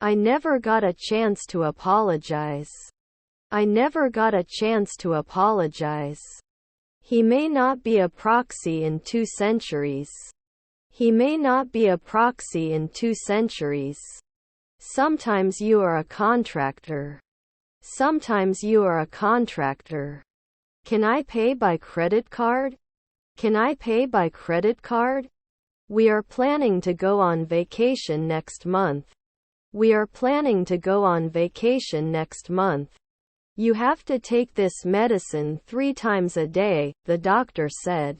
I never got a chance to apologize. I never got a chance to apologize. He may not be a proxy in 2 centuries. He may not be a proxy in 2 centuries. Sometimes you are a contractor. Sometimes you are a contractor. Can I pay by credit card? Can I pay by credit card? We are planning to go on vacation next month. We are planning to go on vacation next month. You have to take this medicine 3 times a day, the doctor said.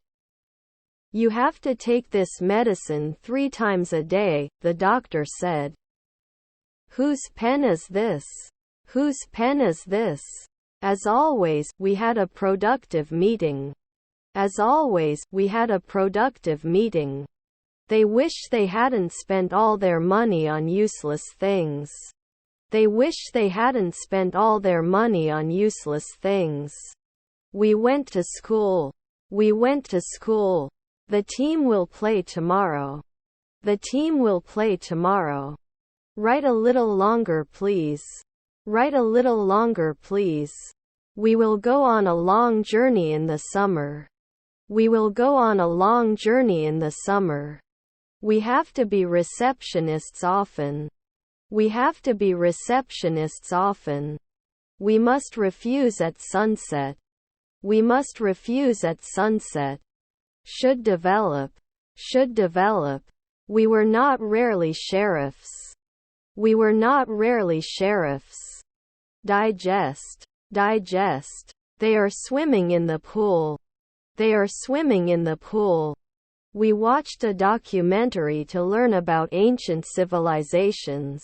You have to take this medicine 3 times a day, the doctor said. Whose pen is this? Whose pen is this? As always, we had a productive meeting. As always, we had a productive meeting. They wish they hadn't spent all their money on useless things. They wish they hadn't spent all their money on useless things. We went to school. We went to school. The team will play tomorrow. The team will play tomorrow. Write a little longer, please. Write a little longer, please. We will go on a long journey in the summer. We will go on a long journey in the summer. We have to be receptionists often. We have to be receptionists often. We must refuse at sunset. We must refuse at sunset. Should develop. Should develop. We were not rarely sheriffs. We were not rarely sheriffs. Digest. Digest. They are swimming in the pool. They are swimming in the pool. We watched a documentary to learn about ancient civilizations.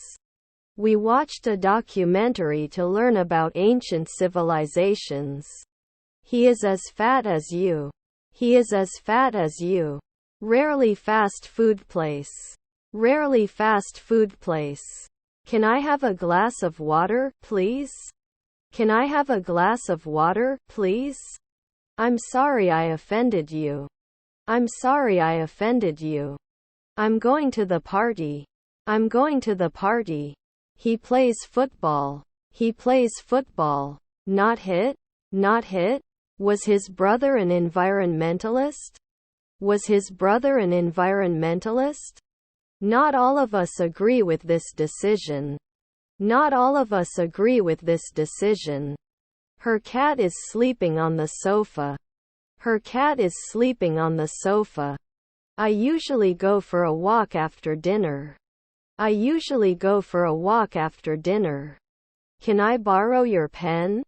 We watched a documentary to learn about ancient civilizations. He is as fat as you. He is as fat as you. Rarely fast food place. Rarely fast food place. Can I have a glass of water, please? Can I have a glass of water, please? I'm sorry I offended you. I'm sorry I offended you. I'm going to the party. I'm going to the party. He plays football. He plays football. Not hit? Not hit? Was his brother an environmentalist? Was his brother an environmentalist? Not all of us agree with this decision. Not all of us agree with this decision. Her cat is sleeping on the sofa. Her cat is sleeping on the sofa. I usually go for a walk after dinner. I usually go for a walk after dinner. Can I borrow your pen?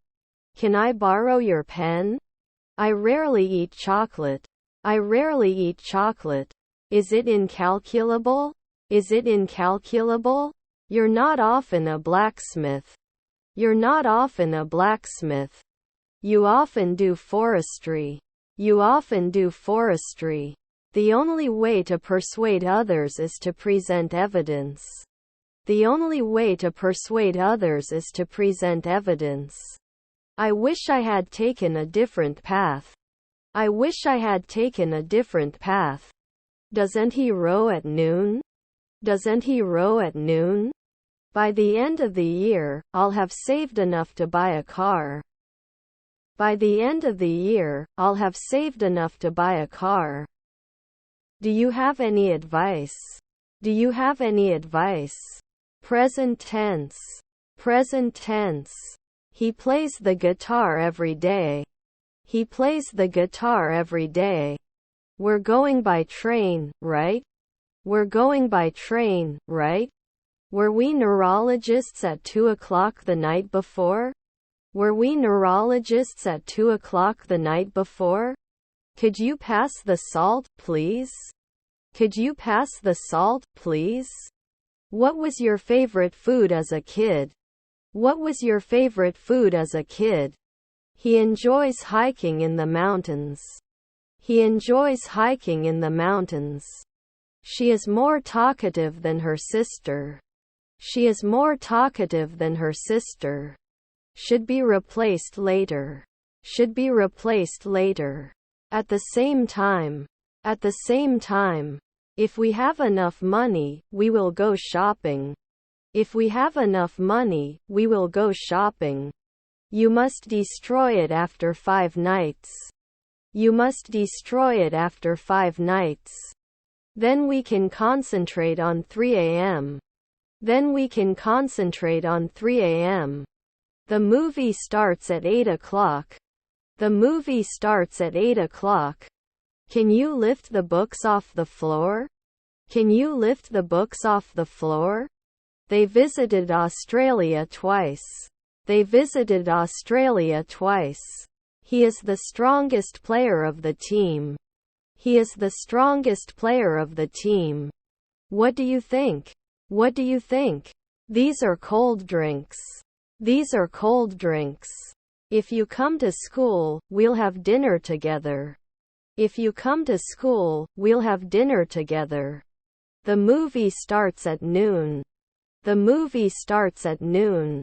Can I borrow your pen? I rarely eat chocolate. I rarely eat chocolate. Is it incalculable? Is it incalculable? You're not often a blacksmith. You're not often a blacksmith. You often do forestry. You often do forestry. The only way to persuade others is to present evidence. The only way to persuade others is to present evidence. I wish I had taken a different path. I wish I had taken a different path. Doesn't he row at noon? Doesn't he row at noon? By the end of the year, I'll have saved enough to buy a car. By the end of the year, I'll have saved enough to buy a car. Do you have any advice? Do you have any advice? Present tense. Present tense. He plays the guitar every day. He plays the guitar every day. We're going by train, right? We're going by train, right? Were we neurologists at 2 o'clock the night before? Were we neurologists at 2 o'clock the night before? Could you pass the salt, please? Could you pass the salt, please? What was your favorite food as a kid? What was your favorite food as a kid? He enjoys hiking in the mountains. He enjoys hiking in the mountains. She is more talkative than her sister. She is more talkative than her sister. Should be replaced later. Should be replaced later. At the same time. At the same time. If we have enough money, we will go shopping. If we have enough money, we will go shopping. You must destroy it after 5 nights. You must destroy it after 5 nights. Then we can concentrate on 3 a.m. Then we can concentrate on 3 a.m. The movie starts at 8 o'clock. The movie starts at 8 o'clock. Can you lift the books off the floor? Can you lift the books off the floor? They visited Australia twice. They visited Australia twice. He is the strongest player of the team. He is the strongest player of the team. What do you think? What do you think? These are cold drinks. These are cold drinks. If you come to school, we'll have dinner together. If you come to school, we'll have dinner together. The movie starts at noon. The movie starts at noon.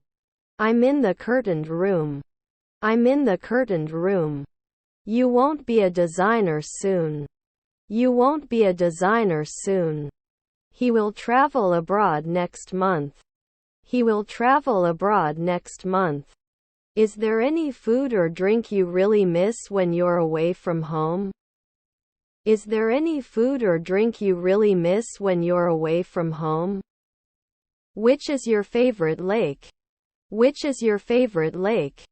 I'm in the curtained room. I'm in the curtained room. You won't be a designer soon. You won't be a designer soon. He will travel abroad next month. He will travel abroad next month. Is there any food or drink you really miss when you're away from home? Is there any food or drink you really miss when you're away from home? Which is your favorite lake? Which is your favorite lake?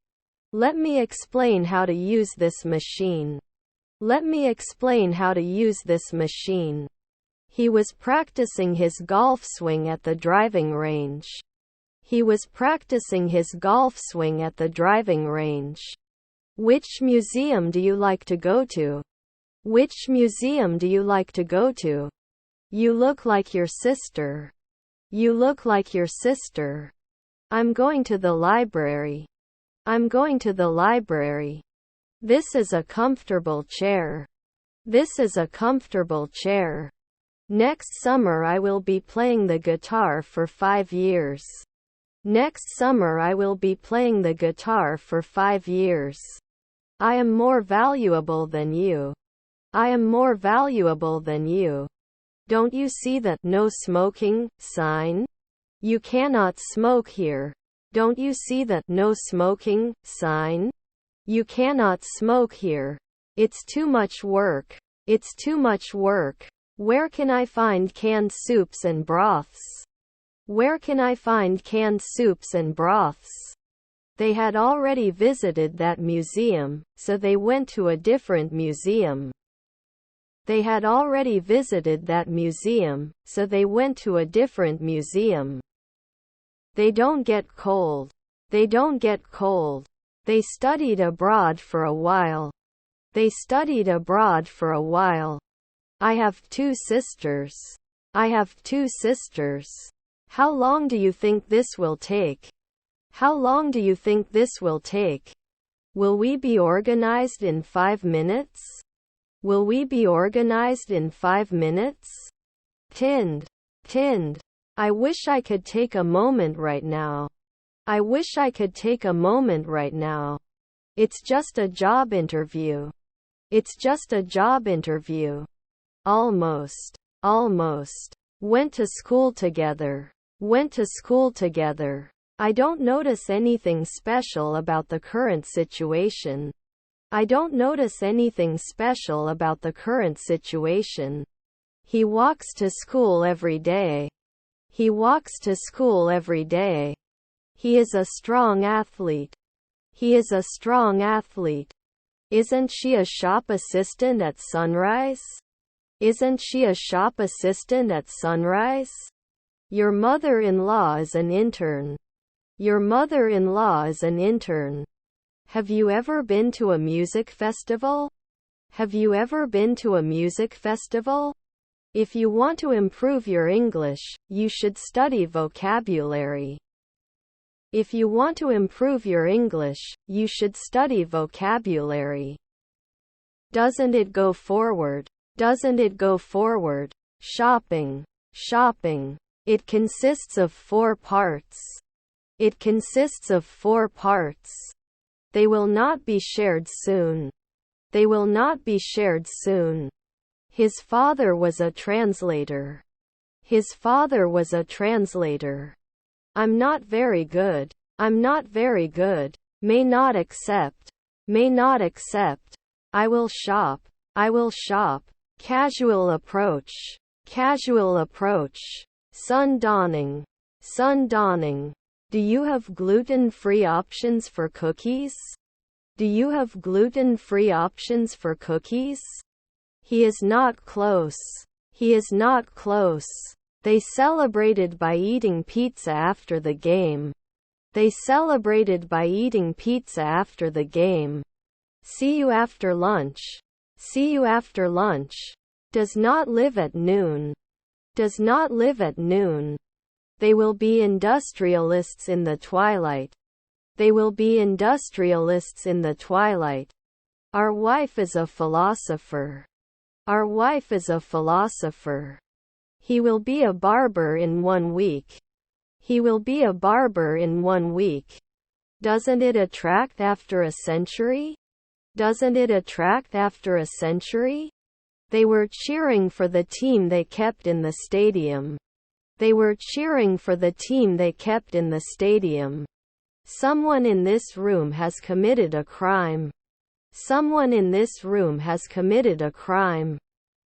Let me explain how to use this machine. Let me explain how to use this machine. He was practicing his golf swing at the driving range. He was practicing his golf swing at the driving range. Which museum do you like to go to? Which museum do you like to go to? You look like your sister. You look like your sister. I'm going to the library. I'm going to the library. This is a comfortable chair. This is a comfortable chair. Next summer I will be playing the guitar for 5 years. Next summer I will be playing the guitar for 5 years. I am more valuable than you. I am more valuable than you. Don't you see that no smoking sign? You cannot smoke here. Don't you see that no smoking sign? You cannot smoke here. It's too much work. It's too much work. Where can I find canned soups and broths? Where can I find canned soups and broths? They had already visited that museum, so they went to a different museum. They had already visited that museum, so they went to a different museum. They don't get cold. They don't get cold. They studied abroad for a while. They studied abroad for a while. I have 2 sisters. I have 2 sisters. How long do you think this will take? How long do you think this will take? Will we be organized in 5 minutes? Will we be organized in 5 minutes? Tinned. Tinned. I wish I could take a moment right now. I wish I could take a moment right now. It's just a job interview. It's just a job interview. Almost. Almost. Went to school together. Went to school together. I don't notice anything special about the current situation. I don't notice anything special about the current situation. He walks to school every day. He walks to school every day. He is a strong athlete. He is a strong athlete. Isn't she a shop assistant at Sunrise? Isn't she a shop assistant at Sunrise? Your mother-in-law is an intern. Your mother-in-law is an intern. Have you ever been to a music festival? Have you ever been to a music festival? If you want to improve your English, you should study vocabulary. If you want to improve your English, you should study vocabulary. Doesn't it go forward? Doesn't it go forward? Shopping. Shopping. It consists of 4 parts. It consists of 4 parts. They will not be shared soon. They will not be shared soon. His father was a translator. His father was a translator. I'm not very good. I'm not very good. May not accept. May not accept. I will shop. I will shop. Casual approach. Casual approach. Sun dawning. Sun dawning. Do you have gluten-free options for cookies? Do you have gluten-free options for cookies? He is not close. He is not close. They celebrated by eating pizza after the game. They celebrated by eating pizza after the game. See you after lunch. See you after lunch. Does not live at noon. Does not live at noon. They will be industrialists in the twilight. They will be industrialists in the twilight. Our wife is a philosopher. Our wife is a philosopher. He will be a barber in 1 week. He will be a barber in 1 week. Doesn't it attract after a century? Doesn't it attract after a century? They were cheering for the team they kept in the stadium. They were cheering for the team they kept in the stadium. Someone in this room has committed a crime. Someone in this room has committed a crime.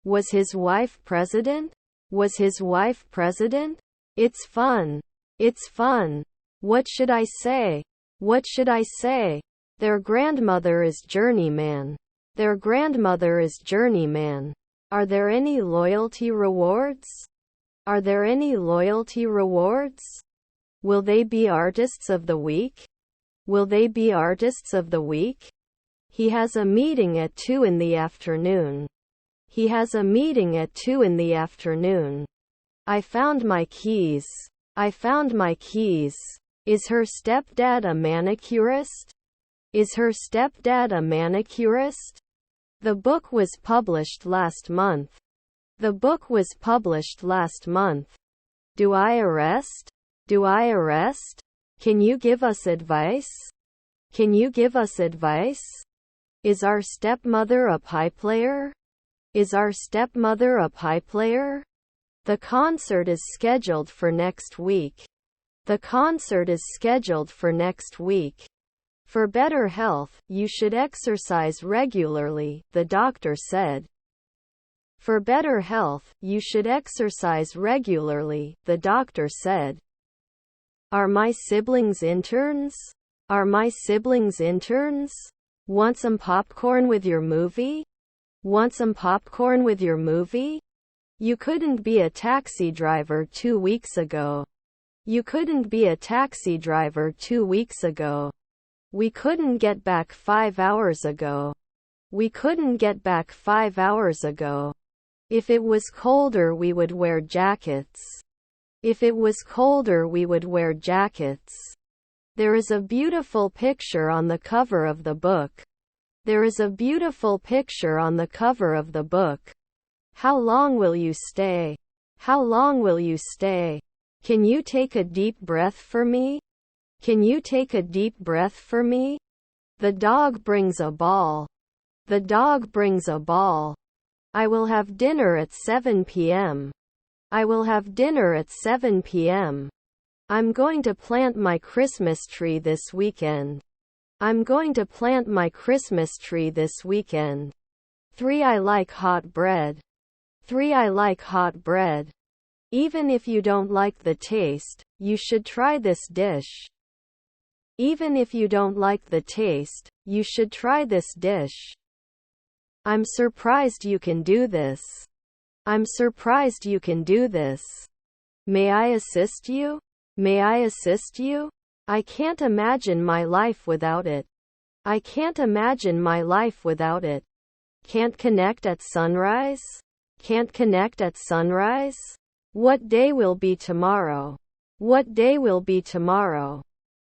Was his wife president? Was his wife president? It's fun. It's fun. What should I say? What should I say? Their grandmother is journeyman. Their grandmother is journeyman. Are there any loyalty rewards? Are there any loyalty rewards? Will they be artists of the week? Will they be artists of the week? He has a meeting at 2 in the afternoon. He has a meeting at 2 in the afternoon. I found my keys. I found my keys. Is her stepdad a manicurist? Is her stepdad a manicurist? The book was published last month. The book was published last month. Do I arrest? Do I arrest? Can you give us advice? Can you give us advice? Is our stepmother a pie player? Is our stepmother a pie player? The concert is scheduled for next week. The concert is scheduled for next week. For better health, you should exercise regularly, the doctor said. For better health, you should exercise regularly, the doctor said. Are my siblings interns? Are my siblings interns? Want some popcorn with your movie? Want some popcorn with your movie? You couldn't be a taxi driver 2 weeks ago. You couldn't be a taxi driver 2 weeks ago. We couldn't get back 5 hours ago. We couldn't get back 5 hours ago. If it was colder we would wear jackets. If it was colder we would wear jackets. There is a beautiful picture on the cover of the book. There is a beautiful picture on the cover of the book. How long will you stay? How long will you stay? Can you take a deep breath for me? Can you take a deep breath for me? The dog brings a ball. The dog brings a ball. I will have dinner at 7 p.m. I will have dinner at 7 p.m. I'm going to plant my Christmas tree this weekend. I'm going to plant my Christmas tree this weekend. 3. I like hot bread. 3. I like hot bread. Even if you don't like the taste, you should try this dish. Even if you don't like the taste, you should try this dish. I'm surprised you can do this. I'm surprised you can do this. May I assist you? May I assist you? I can't imagine my life without it. I can't imagine my life without it. Can't connect at sunrise? Can't connect at sunrise? What day will be tomorrow? What day will be tomorrow?